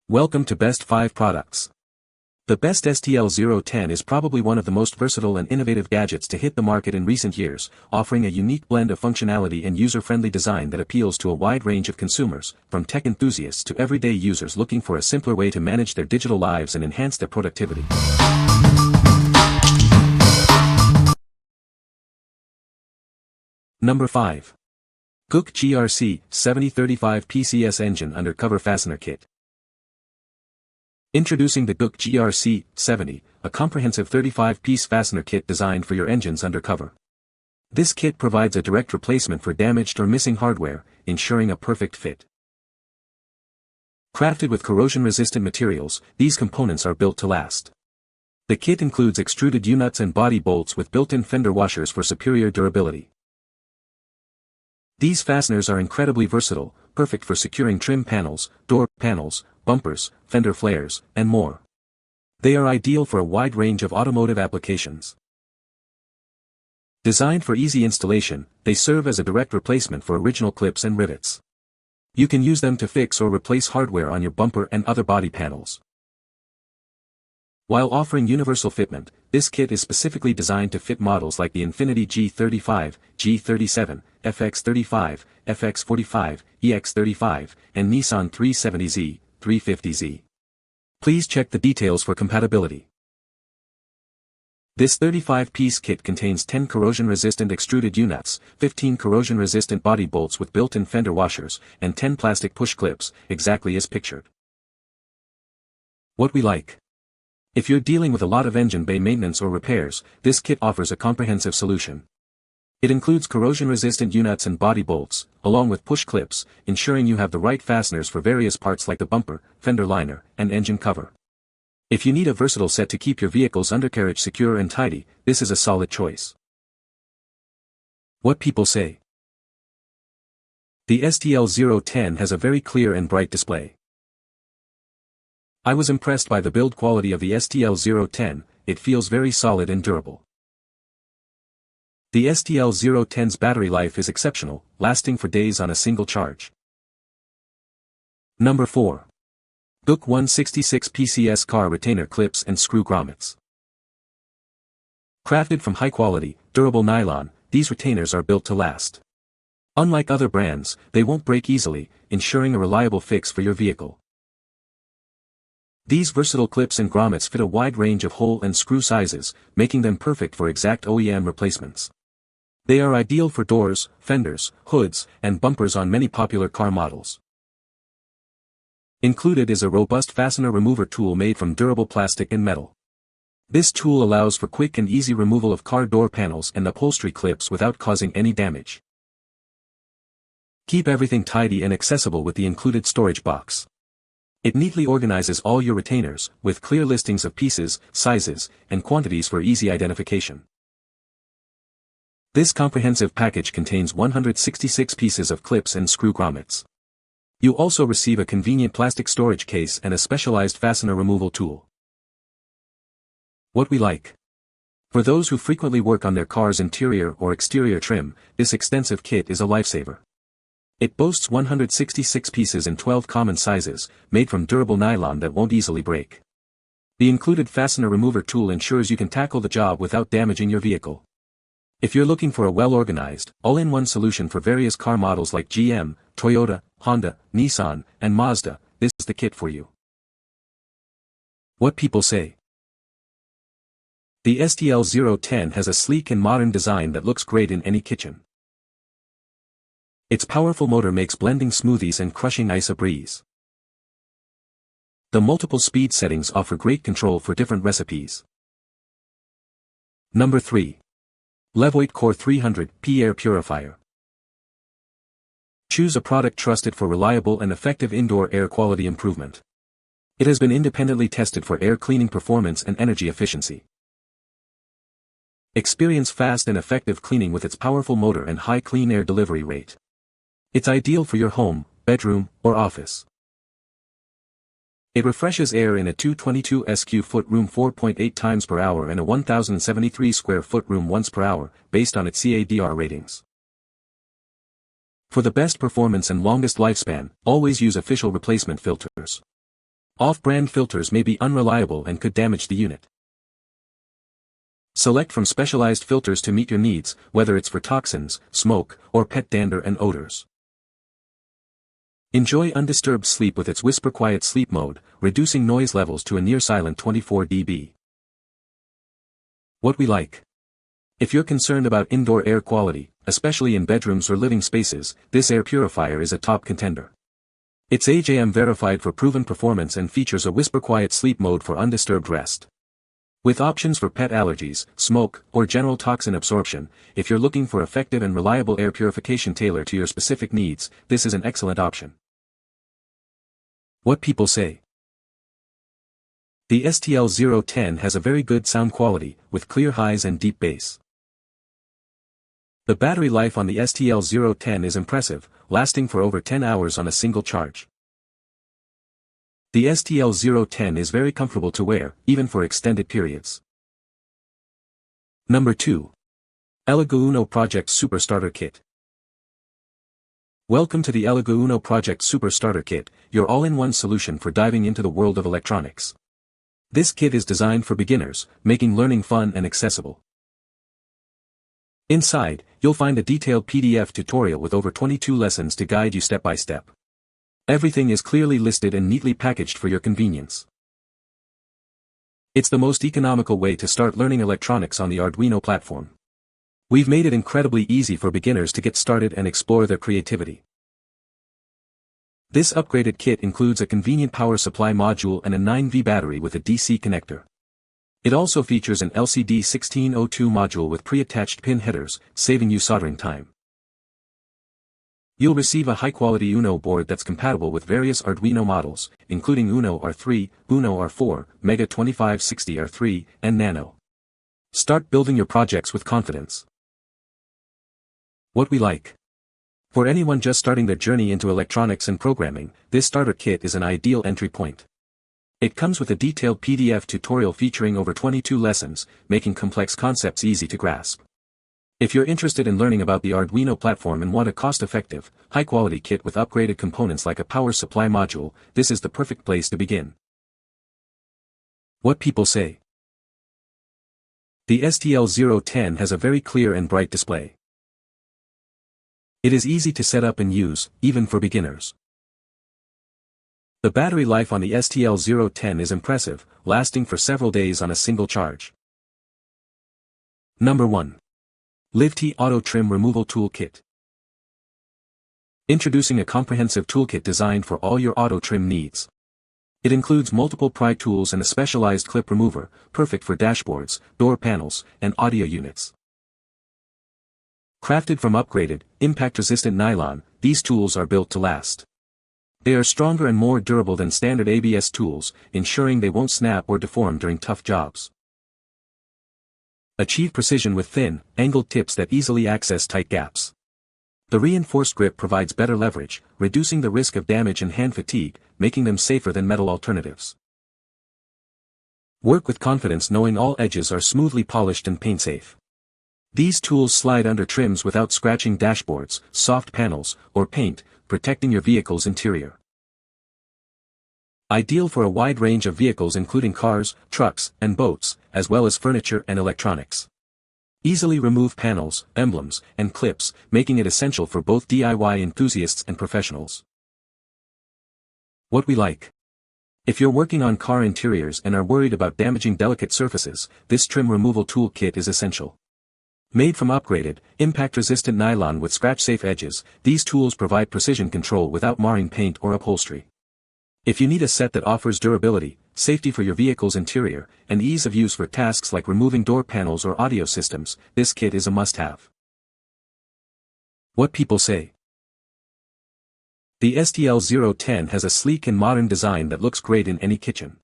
Welcome to Best 5 Products. The Best Stl010 is probably one of the most versatile and innovative gadgets to hit the market in recent years, offering a unique blend of functionality and user-friendly design that appeals to a wide range of consumers, from tech enthusiasts to everyday users looking for a simpler way to manage their digital lives and enhance their productivity. Number 5. GOOACC GRC 7035 PCS Engine Undercover Fastener Kit. Introducing the GOOACC GRC 70, a comprehensive 35-piece fastener kit designed for your engine's undercover. This kit provides a direct replacement for damaged or missing hardware, ensuring a perfect fit. Crafted with corrosion-resistant materials, these components are built to last. The kit includes extruded U-nuts and body bolts with built-in fender washers for superior durability. These fasteners are incredibly versatile, perfect for securing trim panels, door panels, bumpers, fender flares, and more. They are ideal for a wide range of automotive applications. Designed for easy installation, they serve as a direct replacement for original clips and rivets. You can use them to fix or replace hardware on your bumper and other body panels. While offering universal fitment, this kit is specifically designed to fit models like the Infiniti G35, G37, FX35, FX45, EX35, and Nissan 370Z, 350Z. Please check the details for compatibility. This 35-piece kit contains 10 corrosion-resistant extruded U-nuts, 15 corrosion-resistant body bolts with built-in fender washers, and 10 plastic push clips, exactly as pictured. What we like. If you're dealing with a lot of engine bay maintenance or repairs, this kit offers a comprehensive solution. It includes corrosion-resistant U-nuts and body bolts, along with push clips, ensuring you have the right fasteners for various parts like the bumper, fender liner, and engine cover. If you need a versatile set to keep your vehicle's undercarriage secure and tidy, this is a solid choice. What people say. The Stl010 has a very clear and bright display. I was impressed by the build quality of the Stl010, it feels very solid and durable. The Stl010's battery life is exceptional, lasting for days on a single charge. Number 4. GOOACC 166 PCS Car Retainer Clips and Screw Grommets. Crafted from high-quality, durable nylon, these retainers are built to last. Unlike other brands, they won't break easily, ensuring a reliable fix for your vehicle. These versatile clips and grommets fit a wide range of hole and screw sizes, making them perfect for exact OEM replacements. They are ideal for doors, fenders, hoods, and bumpers on many popular car models. Included is a robust fastener remover tool made from durable plastic and metal. This tool allows for quick and easy removal of car door panels and upholstery clips without causing any damage. Keep everything tidy and accessible with the included storage box. It neatly organizes all your retainers, with clear listings of pieces, sizes, and quantities for easy identification. This comprehensive package contains 166 pieces of clips and screw grommets. You also receive a convenient plastic storage case and a specialized fastener removal tool. What we like. For those who frequently work on their car's interior or exterior trim, this extensive kit is a lifesaver. It boasts 166 pieces in 12 common sizes, made from durable nylon that won't easily break. The included fastener remover tool ensures you can tackle the job without damaging your vehicle. If you're looking for a well-organized, all-in-one solution for various car models like GM, Toyota, Honda, Nissan, and Mazda, this is the kit for you. What people say. The Stl010 has a sleek and modern design that looks great in any kitchen. Its powerful motor makes blending smoothies and crushing ice a breeze. The multiple speed settings offer great control for different recipes. Number 3. LEVOIT Core 300P Air Purifier. Choose a product trusted for reliable and effective indoor air quality improvement. It has been independently tested for air cleaning performance and energy efficiency. Experience fast and effective cleaning with its powerful motor and high clean air delivery rate. It's ideal for your home, bedroom, or office. It refreshes air in a 222 SQ foot room 4.8 times per hour and a 1073 square foot room once per hour, based on its CADR ratings. For the best performance and longest lifespan, always use official replacement filters. Off-brand filters may be unreliable and could damage the unit. Select from specialized filters to meet your needs, whether it's for toxins, smoke, or pet dander and odors. Enjoy undisturbed sleep with its whisper quiet sleep mode, reducing noise levels to a near silent 24 dB. What we like. If you're concerned about indoor air quality, especially in bedrooms or living spaces, this air purifier is a top contender. It's AJM verified for proven performance and features a whisper quiet sleep mode for undisturbed rest. With options for pet allergies, smoke, or general toxin absorption, if you're looking for effective and reliable air purification tailored to your specific needs, this is an excellent option. What people say. The Stl010 has a very good sound quality, with clear highs and deep bass. The battery life on the Stl010 is impressive, lasting for over 10 hours on a single charge. The Stl010 is very comfortable to wear, even for extended periods. Number 2. ELEGOO Uno Project Super Starter Kit. Welcome to the ELEGOO Uno Project Super Starter Kit, your all-in-one solution for diving into the world of electronics. This kit is designed for beginners, making learning fun and accessible. Inside, you'll find a detailed PDF tutorial with over 22 lessons to guide you step by step. Everything is clearly listed and neatly packaged for your convenience. It's the most economical way to start learning electronics on the Arduino platform. We've made it incredibly easy for beginners to get started and explore their creativity. This upgraded kit includes a convenient power supply module and a 9V battery with a DC connector. It also features an LCD Stl010 module with pre-attached pin headers, saving you soldering time. You'll receive a high-quality Uno board that's compatible with various Arduino models, including Uno R3, Uno R4, Mega 2560 R3, and Nano. Start building your projects with confidence. What we like. For anyone just starting their journey into electronics and programming, this starter kit is an ideal entry point. It comes with a detailed PDF tutorial featuring over 22 lessons, making complex concepts easy to grasp. If you're interested in learning about the Arduino platform and want a cost-effective, high-quality kit with upgraded components like a power supply module, this is the perfect place to begin. What people say. The Stl010 has a very clear and bright display. It is easy to set up and use, even for beginners. The battery life on the Stl010 is impressive, lasting for several days on a single charge. Number 1. LivTee Auto Trim Removal Toolkit. Introducing a comprehensive toolkit designed for all your auto trim needs. It includes multiple pry tools and a specialized clip remover, perfect for dashboards, door panels, and audio units. Crafted from upgraded, impact-resistant nylon, these tools are built to last. They are stronger and more durable than standard ABS tools, ensuring they won't snap or deform during tough jobs. Achieve precision with thin, angled tips that easily access tight gaps. The reinforced grip provides better leverage, reducing the risk of damage and hand fatigue, making them safer than metal alternatives. Work with confidence knowing all edges are smoothly polished and paint-safe. These tools slide under trims without scratching dashboards, soft panels, or paint, protecting your vehicle's interior. Ideal for a wide range of vehicles including cars, trucks, and boats, as well as furniture and electronics. Easily remove panels, emblems, and clips, making it essential for both DIY enthusiasts and professionals. What we like. If you're working on car interiors and are worried about damaging delicate surfaces, this trim removal tool kit is essential. Made from upgraded, impact-resistant nylon with scratch-safe edges, these tools provide precision control without marring paint or upholstery. If you need a set that offers durability, safety for your vehicle's interior, and ease of use for tasks like removing door panels or audio systems, this kit is a must-have. What people say. The Stl010 has a sleek and modern design that looks great in any kitchen.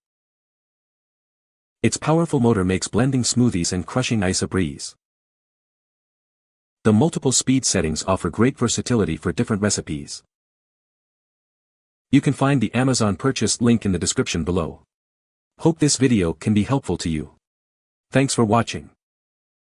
Its powerful motor makes blending smoothies and crushing ice a breeze. The multiple speed settings offer great versatility for different recipes. You can find the Amazon purchase link in the description below. Hope this video can be helpful to you. Thanks for watching.